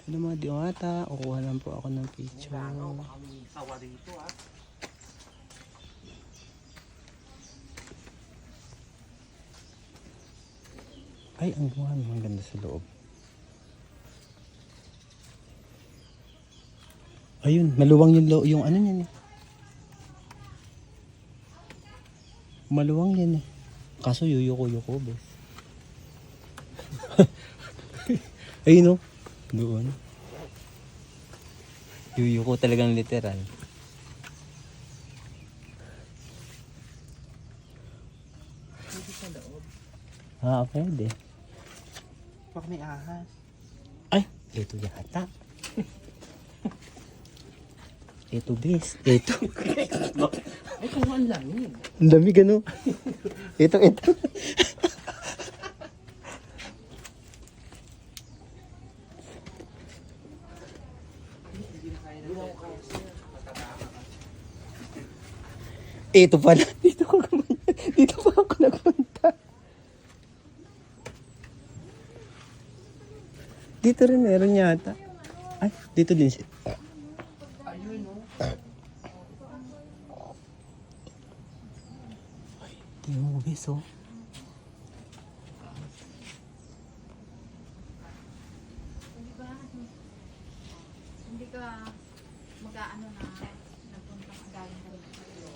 Ano mga diwata, kukuha lang po ako ng picture. Kami sawa dito ah. Ay, ang buwan, ang ganda sa loob. Ayun, maluwang yung ano niyan eh. Maluwang yan eh. Kaso yuyuko-yuko, bes. Ayun oh. Doon. Yuyuko talagang literal. Pwede sa loob. Ah, pwede. Pag may ahas. Ay, ito yata. Ito, bes. Ito. Ay, kung ang lamig. Ang dami gano. Ito. Ito pala. Dito pa ako nagpunta. Dito rin meron yata. Ay, dito din siya. Ayun no. Tingnan mo, bes, oh. Hindi ka mag-aano na nagpunta galing ka rin sa iyo.